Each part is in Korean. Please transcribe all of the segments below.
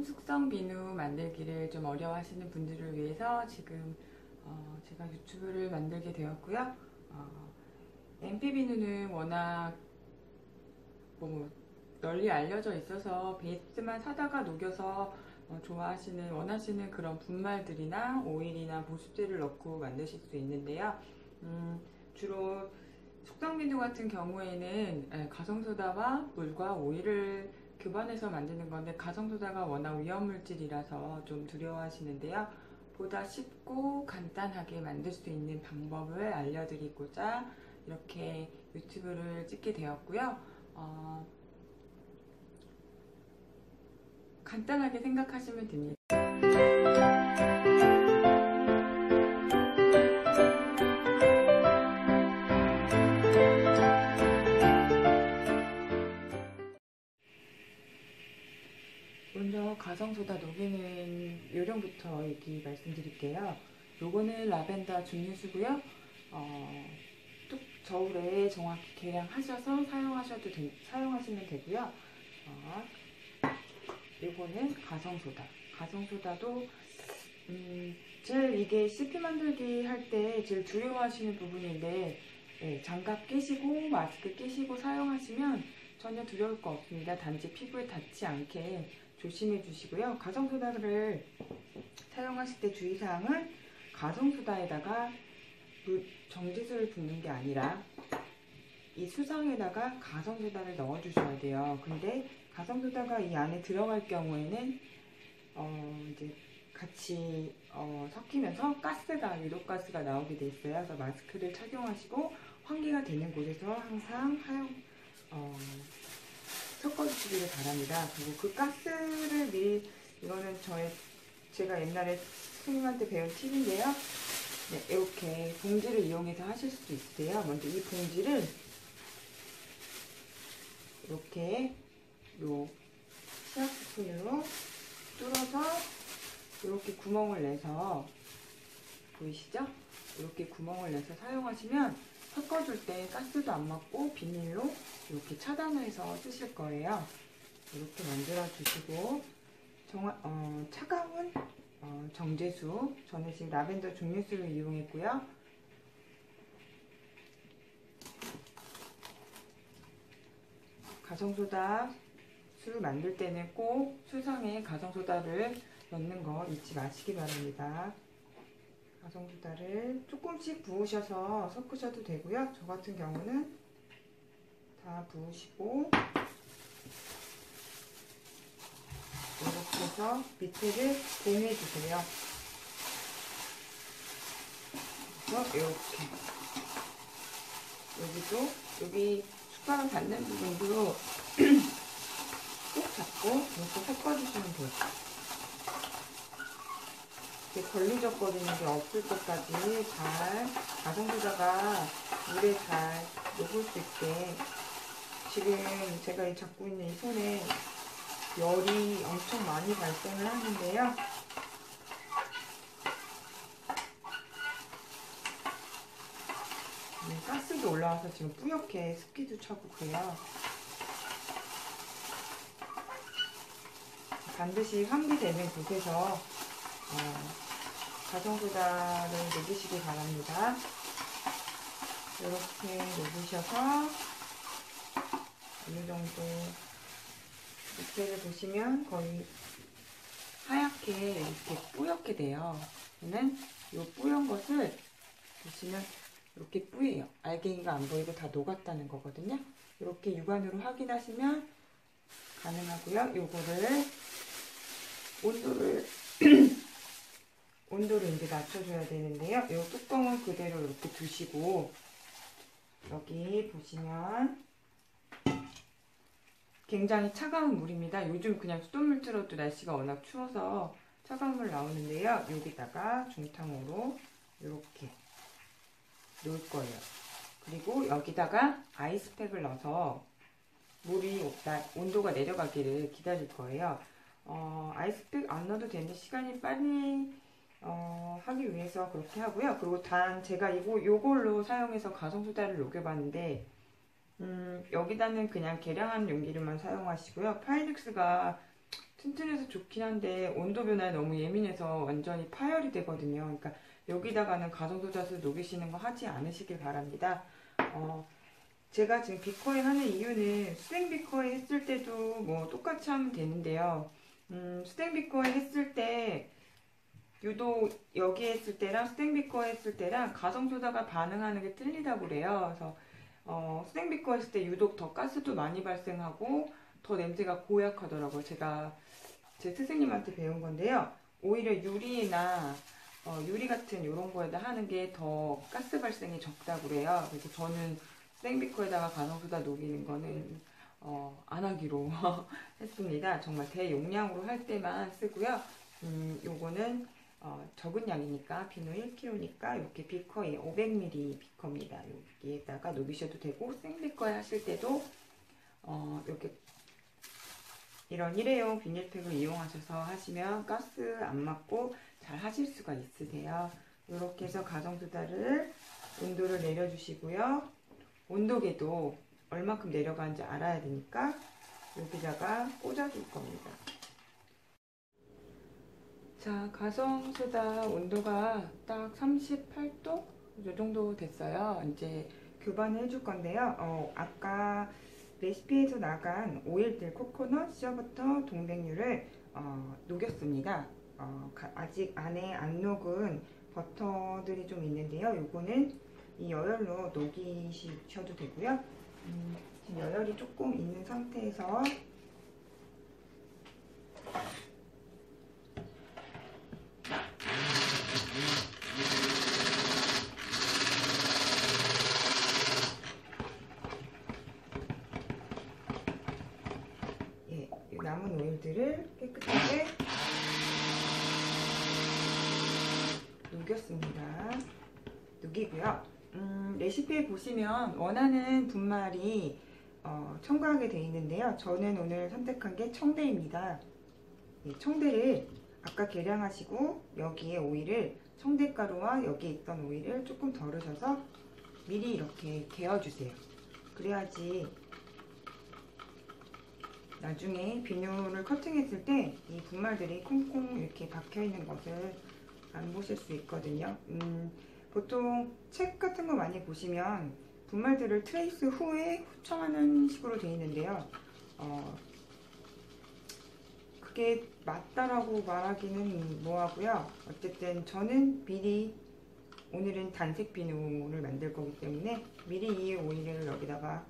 숙성 비누 만들기를 좀 어려워하시는 분들을 위해서 지금 제가 유튜브를 만들게 되었고요. MP 비누는 워낙 널리 알려져 있어서 베이스만 사다가 녹여서 원하시는 그런 분말들이나 오일이나 보습제를 넣고 만드실 수 있는데요. 주로 숙성비누 같은 경우에는 가성소다와 물과 오일을 교반해서 만드는 건데, 가성소다가 워낙 위험물질이라서 좀 두려워하시는데요. 보다 쉽고 간단하게 만들 수 있는 방법을 알려드리고자 이렇게 유튜브를 찍게 되었고요. 간단하게 생각하시면 됩니다. 먼저 가성소다 녹이는 요령부터 말씀드릴게요. 요거는 라벤더 증류수고요. 저울에 정확히 계량하셔서 사용하시면 되고요. 요거는 가성소다. 가성소다도 이게 CP 만들기 할 때 제일 두려워하시는 부분인데, 장갑 끼시고 마스크 끼시고 사용하시면 전혀 두려울 거 없습니다. 단지 피부에 닿지 않게 조심해 주시고요. 가성소다를 사용하실 때 주의사항은 가성소다에다가 정제수를 붓는 게 아니라 이 수성에다가 가성소다를 넣어 주셔야 돼요. 근데 가성소다가 이 안에 들어갈 경우에는 이제 같이 섞이면서 유독가스가 나오게 돼 있어요. 그래서 마스크를 착용하시고 환기가 되는 곳에서 항상 섞어주시기를 바랍니다. 그리고 그 가스를 이거는 제가 옛날에 선생님한테 배운 팁인데요. 네, 이렇게 봉지를 이용해서 하실 수도 있으세요. 먼저 이 봉지를 이렇게 시약 스푼으로 뚫어서 이렇게 구멍을 내서, 보이시죠? 이렇게 구멍을 내서 사용하시면 섞어줄 때 가스도 안 맞고 비닐로 이렇게 차단해서 쓰실 거예요. 이렇게 만들어 주시고, 차가운 정제수, 저는 지금 라벤더 증류수를 이용했고요. 가성소다 술 만들 때는 꼭 수성에 가성소다를 넣는 거 잊지 마시기 바랍니다. 가성소다를 조금씩 부으셔서 섞으셔도 되고요. 저 같은 경우는 다 부으시고 이렇게 해서 밑에를 봉해 주세요. 그래서 이렇게 여기 숟가락 닿는 부분도 꼭 잡고 이렇게 섞어주시면 돼요. 이렇게 걸리적거리는 게 없을 때까지 가성소다가 물에 잘 녹을 수 있게. 지금 제가 잡고 있는 이 손에 열이 엄청 많이 발생을 하는데요. 가스도 올라와서 지금 뿌옇게 습기도 차고 그래요. 반드시 환기되는 곳에서 가성소다를 녹이시기 바랍니다. 이렇게 녹으셔서 어느 정도 밑에를 보시면 거의 하얗게 이렇게 뿌옇게 돼요. 저는 이 뿌연 것을 보시면 이렇게 뿌예요. 알갱이가 안 보이고 다 녹았다는 거거든요. 이렇게 육안으로 확인하시면 가능하고요. 요거를 온도를 이제 낮춰줘야 되는데요. 이 뚜껑은 그대로 이렇게 두시고, 여기 보시면 굉장히 차가운 물입니다. 요즘 그냥 수돗물 틀어도 날씨가 워낙 추워서 차가운 물 나오는데요. 여기다가 중탕으로 이렇게 놓을 거예요. 그리고 여기다가 아이스팩을 넣어서 물이 온도가 내려가기를 기다릴 거예요. 아이스팩 안 넣어도 되는데 시간이 빨리 하기 위해서 그렇게 하고요. 그리고 제가 요걸로 사용해서 가성소다를 녹여봤는데, 여기다는 그냥 계량한 용기를만 사용하시고요. 파이렉스가 튼튼해서 좋긴 한데 온도 변화에 너무 예민해서 완전히 파열이 되거든요. 그러니까 여기다가는 가성소다수 녹이시는 거 하지 않으시길 바랍니다. 제가 지금 비커에 하는 이유는 수댕 비커에 했을 때도 뭐 똑같이 하면 되는데요. 수댕 비커에 했을 때 유독 여기에 했을 때랑 수댕 비커에 했을 때랑 가성소다가 반응하는 게 틀리다고 그래요. 그래서 수댕 비커 했을 때 유독 더 가스도 많이 발생하고 더 냄새가 고약하더라고요. 제가 제 스승님한테 배운 건데요. 오히려 유리나 유리 같은 이런 거에다 하는 게 더 가스 발생이 적다고 그래요. 그래서 저는 수댕비커에다가 가성소다 녹이는 거는 안 하기로 했습니다. 정말 대용량으로 할 때만 쓰고요. 요거는 적은 양이니까 비누 1kg니까 이렇게 비커에 500ml 비커입니다. 여기에다가 녹이셔도 되고 생비커에 하실 때도 이렇게 이런 일회용 비닐팩을 이용하셔서 하시면 가스 안 맞고 잘 하실 수가 있으세요. 이렇게 해서 가성소다를 온도를 내려주시고요. 온도계도 얼마큼 내려가는지 알아야 되니까 여기다가 꽂아줄 겁니다. 자, 가성소다 온도가 딱 38도? 이 정도 됐어요. 이제 교반을 해줄 건데요. 아까 레시피에서 나간 오일들 코코넛, 씨어버터, 동백류를 녹였습니다. 아직 안에 안 녹은 버터들이 좀 있는데요. 요거는 이 여열로 녹이셔도 되고요. 지금 여열이 조금 있는 상태에서 남은 오일들을 깨끗하게 녹였습니다. 녹이고요. 레시피에 보시면 원하는 분말이 첨가하게 되어 있는데요. 저는 오늘 선택한 게 청대입니다. 청대를 아까 계량하시고 여기에 오일을 청대가루와 여기에 있던 오일을 조금 덜으셔서 미리 이렇게 개어주세요. 그래야지 나중에 비누를 커팅했을 때 이 분말들이 콩콩 이렇게 박혀 있는 것을 안 보실 수 있거든요. 보통 책 같은 거 많이 보시면 분말들을 트레이스 후에 후첨하는 식으로 되어 있는데요. 그게 맞다라고 말하기는 뭐하고요. 어쨌든 저는 미리 오늘은 단색 비누를 만들 거기 때문에 미리 이 오일을 여기다가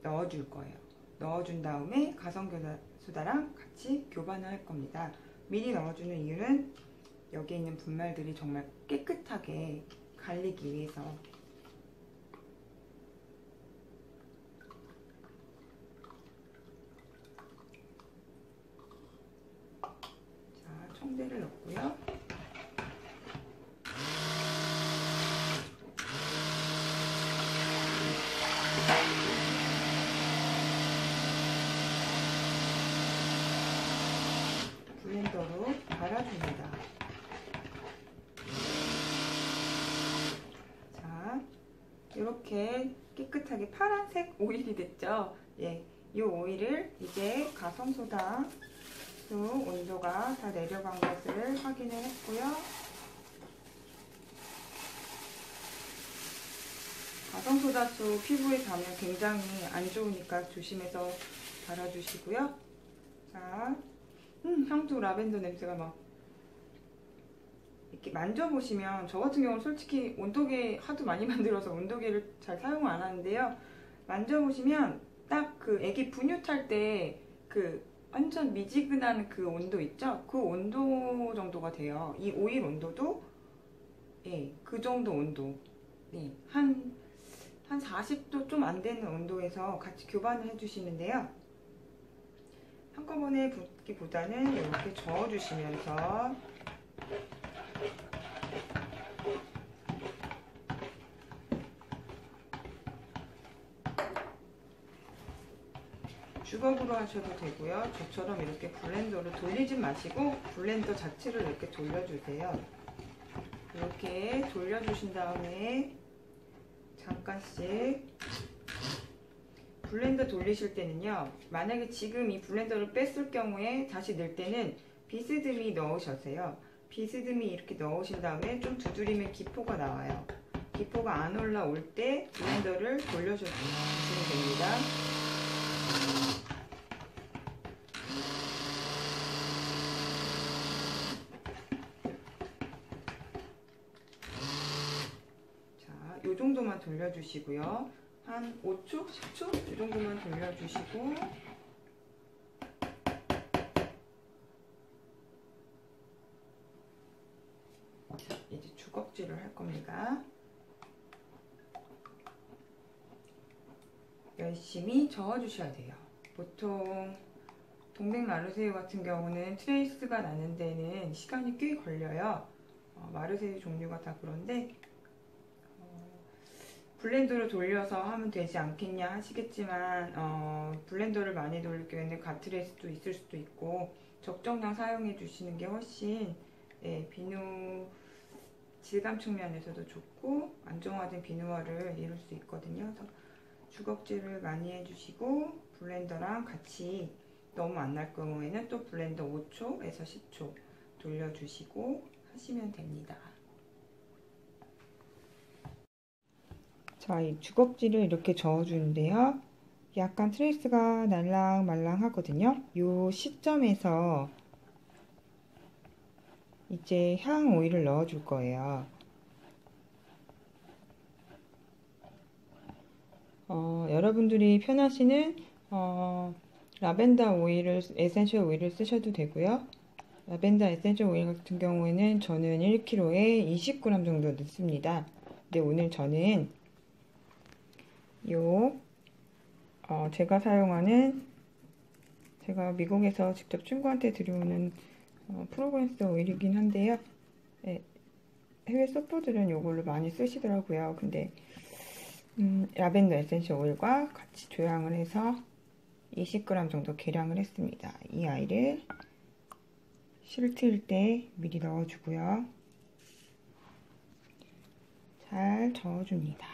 넣어줄 거예요. 넣어준 다음에 가성소다랑 같이 교반을 할 겁니다. 미리 넣어주는 이유는 여기에 있는 분말들이 정말 깨끗하게 갈리기 위해서. 자, 청대를 넣고요. 블렌더로 갈아줍니다. 자, 이렇게 깨끗하게 파란색 오일이 됐죠? 예, 이 오일을 이제 가성소다 온도가 다 내려간 것을 확인을 했고요. 가성소다수 피부에 닿으면 굉장히 안 좋으니까 조심해서 발라주시고요. 자, 향도 라벤더 냄새가 막 이렇게 만져보시면, 저 같은 경우는 솔직히 온도계 하도 많이 만들어서 온도계를 잘 사용을 안 하는데요. 만져보시면 딱 그 애기 분유 탈 때 그 완전 미지근한 그 온도 있죠? 그 온도 정도가 돼요. 이 오일 온도도 예, 그 정도 온도. 예, 한 40도 좀 안 되는 온도에서 같이 교반을 해주시는데요. 한꺼번에 붓기보다는 이렇게 저어주시면서 주걱으로 하셔도 되고요. 저처럼 이렇게 블렌더로 돌리지 마시고 블렌더 자체를 이렇게 돌려주세요. 이렇게 돌려주신 다음에 잠깐씩 블렌더 돌리실 때는요, 만약에 지금 이 블렌더를 뺐을 경우에 다시 넣을 때는 비스듬히 넣으셔서요. 비스듬히 이렇게 넣으신 다음에 좀 두드리면 기포가 나와요. 기포가 안 올라올 때 블렌더를 돌려주시면 됩니다. 자, 요 정도만 돌려주시고요. 한 5초, 10초? 이 정도만 돌려주시고 자, 이제 주걱질을 할 겁니다. 열심히 저어주셔야 돼요. 보통 동백 마르세유 같은 경우는 트레이스가 나는 데는 시간이 꽤 걸려요. 마르세유 종류가 다 그런데 블렌더로 돌려서 하면 되지 않겠냐 하시겠지만 블렌더를 많이 돌릴 경우에는 가트레스도 있을 수도 있고 적정량 사용해 주시는 게 훨씬 비누 질감 측면에서도 좋고 안정화된 비누화를 이룰 수 있거든요. 그래서 주걱질을 많이 해주시고 블렌더랑 같이 너무 안 날 경우에는 또 블렌더 5초에서 10초 돌려주시고 하시면 됩니다. 자, 이 주걱질을 이렇게 저어주는데요. 약간 트레이스가 날랑말랑 하거든요. 이 시점에서 이제 향 오일을 넣어줄 거예요. 여러분들이 편하시는 라벤더 오일을, 에센셜 오일을 쓰셔도 되고요. 라벤더 에센셜 오일 같은 경우에는 저는 1kg에 20g 정도 넣습니다. 근데 오늘 저는 제가 사용하는, 제가 미국에서 직접 친구한테 들여오는 프로그랜스 오일이긴 한데요. 해외 서퍼들은 이걸로 많이 쓰시더라고요. 근데 라벤더 에센셜 오일과 같이 조향을 해서 20g 정도 계량을 했습니다. 이 아이를 실트일 때 미리 넣어주고요. 잘 저어줍니다.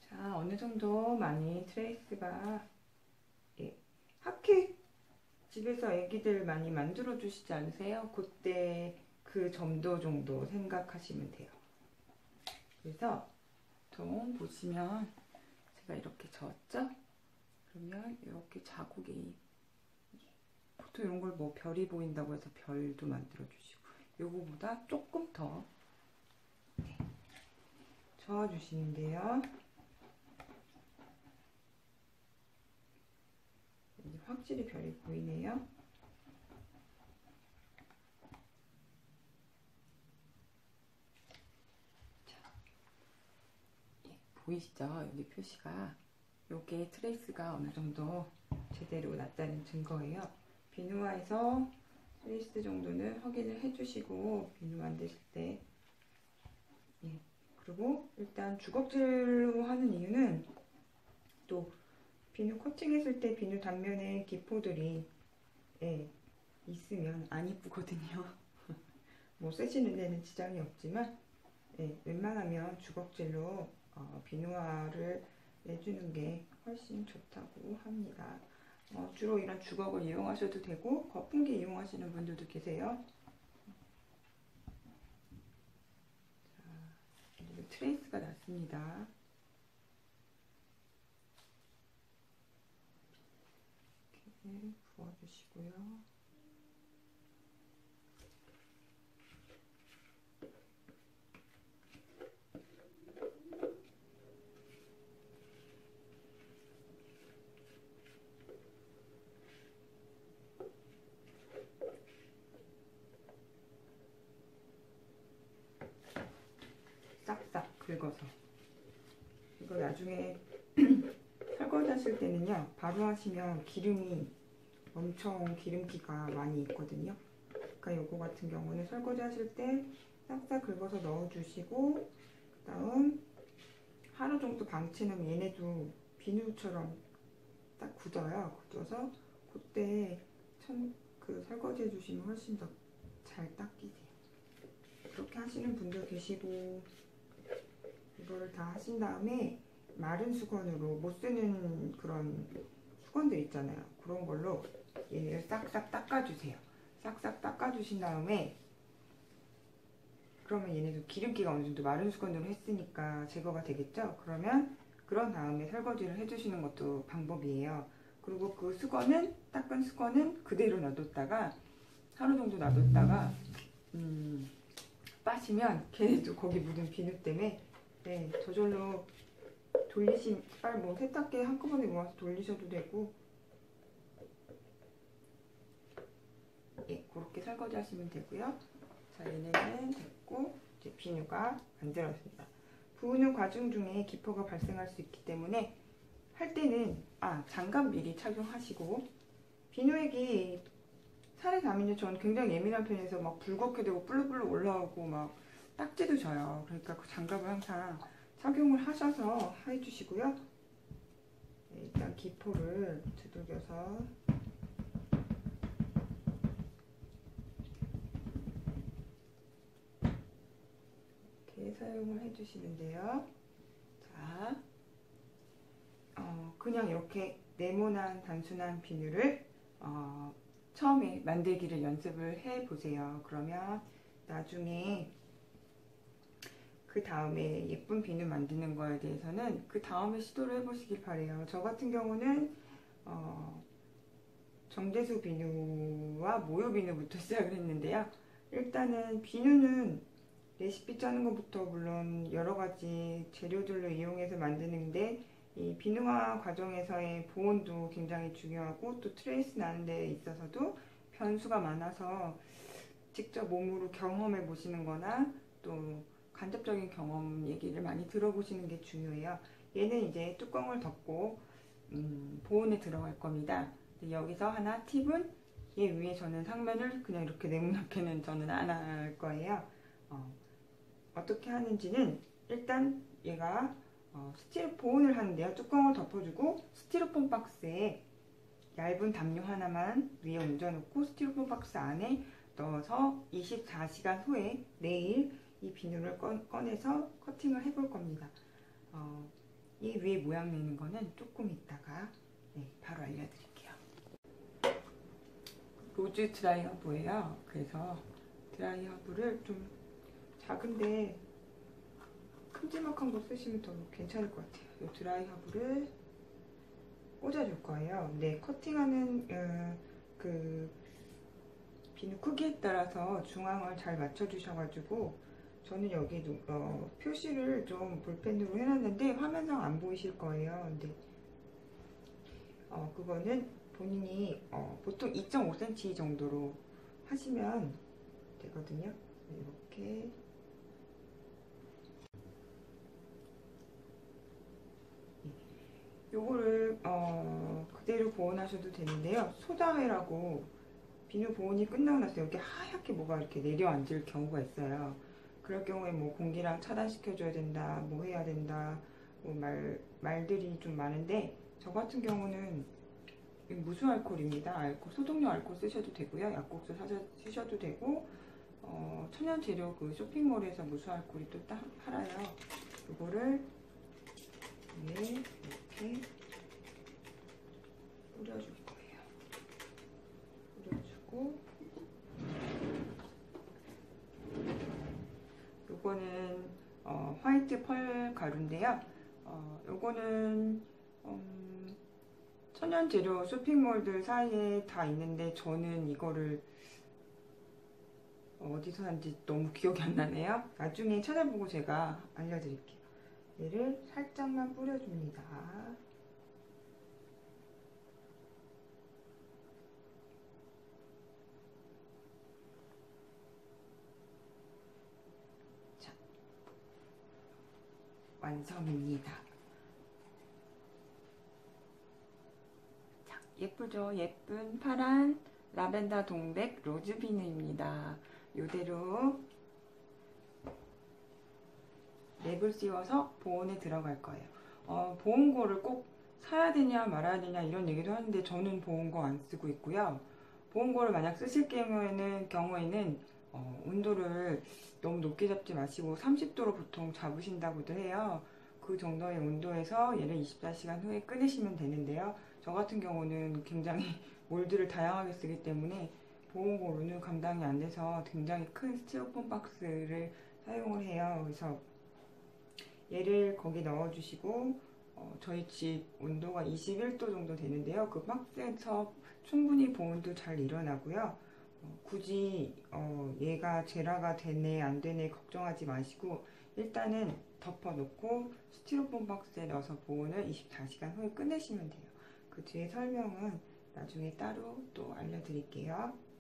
자, 어느 정도 많이 트레이스가 핫케이크 집에서 애기들 많이 만들어 주시지 않으세요? 그때 그 점도 정도 생각하시면 돼요. 그래서 보통 보시면 제가 이렇게 저었죠? 그러면 이렇게 자국이, 보통 이런 걸 뭐 별이 보인다고 해서 별도 만들어 주시고 요거보다 조금 더 저어 주시는데요. 확실히 별이 보이네요. 자, 보이시죠? 여기 표시가, 요게 트레이스가 어느 정도 제대로 났다는 증거예요. 비누화에서 트레이스 정도는 확인을 해주시고 비누 만드실 때, 그리고 일단 주걱질로 하는 이유는 또 비누 코팅했을 때 비누 단면에 기포들이 있으면 안 이쁘거든요. 뭐 쓰시는 데는 지장이 없지만 웬만하면 주걱질로 비누화를 내주는 게 훨씬 좋다고 합니다. 주로 이런 주걱을 이용하셔도 되고 거품기 이용하시는 분들도 계세요. 자, 트레이스가 났습니다. 이렇게 부어주시고요. 싹싹 긁어서, 이거 나중에 설거지 하실 때는요, 바로 하시면 기름이 엄청 기름기가 많이 있거든요. 그러니까 요거 같은 경우는 설거지 하실 때 싹싹 긁어서 넣어주시고, 그 다음 하루 정도 방치하면 얘네도 비누처럼 딱 굳어요. 굳어서 그때 설거지 해주시면 훨씬 더 잘 닦이세요. 그렇게 하시는 분도 계시고, 이거를 다 하신 다음에 마른 수건으로, 못 쓰는 그런 수건들 있잖아요. 그런 걸로 얘를 싹싹 닦아주세요. 싹싹 닦아주신 다음에, 그러면 얘네도 기름기가 어느 정도 마른 수건으로 했으니까 제거가 되겠죠? 그러면 그런 다음에 설거지를 해주시는 것도 방법이에요. 그리고 그 수건은, 닦은 수건은 그대로 놔뒀다가 하루 정도 놔뒀다가 빠시면 걔네도 거기 묻은 비누 때문에 저절로 빨리 뭐 세탁기에 한꺼번에 모아서 돌리셔도 되고, 그렇게 설거지 하시면 되고요. 자, 얘네는 됐고, 이제 비누가 만들어졌습니다. 부으는 과정 중에 기포가 발생할 수 있기 때문에 할 때는 장갑 미리 착용하시고, 비누액이 살에 닿으면 전 굉장히 예민한 편에서 막 붉게 되고 불룩불룩 올라오고 막 딱지도 져요. 그러니까 그 장갑을 항상 착용을 하셔서 해주시고요. 일단 기포를 두들겨서 이렇게 사용을 해주시는데요. 자, 그냥 이렇게 네모난 단순한 비누를 처음에 만들기를 연습을 해 보세요. 그러면 나중에 그 다음에 예쁜 비누 만드는 거에 대해서는 그 다음에 시도를 해보시길 바래요. 저 같은 경우는 정제수 비누와 모유 비누부터 시작을 했는데요. 일단은 비누는 레시피 짜는 것부터 물론 여러 가지 재료들로 이용해서 만드는데, 이 비누화 과정에서의 보온도 굉장히 중요하고, 또 트레이스 나는 데 있어서도 변수가 많아서 직접 몸으로 경험해 보시는 거나 또 간접적인 경험 얘기를 많이 들어보시는 게 중요해요. 얘는 이제 뚜껑을 덮고 보온에 들어갈 겁니다. 여기서 하나 팁은, 얘 위에 저는 상면을 그냥 이렇게 네모나게는 저는 안 할 거예요. 어떻게 하는지는, 일단 얘가 보온을 하는데요. 뚜껑을 덮어주고 스티로폼 박스에 얇은 담요 하나만 위에 얹어놓고 스티로폼 박스 안에 넣어서 24시간 후에 내일 이 비누를 꺼내서 커팅을 해볼 겁니다. 이 위에 모양 내는 거는 조금 있다가 바로 알려드릴게요. 로즈 드라이 허브예요. 그래서 드라이 허브를 좀 작은데 큼지막한 거 쓰시면 더 괜찮을 것 같아요. 이 드라이 허브를 꽂아줄 거예요. 근데 커팅하는 그 비누 크기에 따라서 중앙을 잘 맞춰주셔가지고, 저는 여기 표시를 좀 볼펜으로 해놨는데 화면상 안 보이실 거예요. 근데 그거는 본인이 보통 2.5cm 정도로 하시면 되거든요. 이렇게 요거를 그대로 보온하셔도 되는데요. 소다회라고 비누 보온이 끝나고 나서 여기 하얗게 뭐가 이렇게 내려앉을 경우가 있어요. 그럴 경우에 뭐 공기랑 차단시켜줘야 된다, 뭐 해야 된다, 뭐 말들이 좀 많은데, 저 같은 경우는 무수알콜입니다. 소독용 알콜 쓰셔도 되고요. 약국에서 쓰셔도 되고, 천연 재료 그 쇼핑몰에서 무수알콜이 또 팔아요. 이거를 이렇게 뿌려줄 거예요. 뿌려주고, 요거는 화이트 펄 가루인데요. 요거는 천연 재료 쇼핑몰들 사이에 다 있는데, 저는 이거를 어디서 산지 너무 기억이 안 나네요. 나중에 찾아보고 제가 알려드릴게요. 얘를 살짝만 뿌려줍니다. 자, 완성입니다. 자, 예쁘죠? 예쁜 파란 라벤더 동백 로즈 비누입니다. 이대로 랩을 씌워서 보온에 들어갈 거예요. 보온고를 꼭 사야 되냐 말아야 되냐 이런 얘기도 하는데, 저는 보온고 안 쓰고 있고요. 보온고를 만약 쓰실 경우에는 온도를 너무 높게 잡지 마시고 30도로 보통 잡으신다고도 해요. 그 정도의 온도에서 얘를 24시간 후에 끊으시면 되는데요. 저 같은 경우는 굉장히 몰드를 다양하게 쓰기 때문에 보온고루는 감당이 안 돼서 굉장히 큰 스티로폼 박스를 사용을 해요. 그래서 얘를 거기 넣어주시고 저희 집 온도가 21도 정도 되는데요. 그 박스에서 충분히 보온도 잘 일어나고요. 굳이 얘가 제라가 되네 안 되네 걱정하지 마시고 일단은 덮어놓고 스티로폼 박스에 넣어서 보온을 24시간 후에 끝내시면 돼요. 그 뒤에 설명은 나중에 따로 또 알려드릴게요.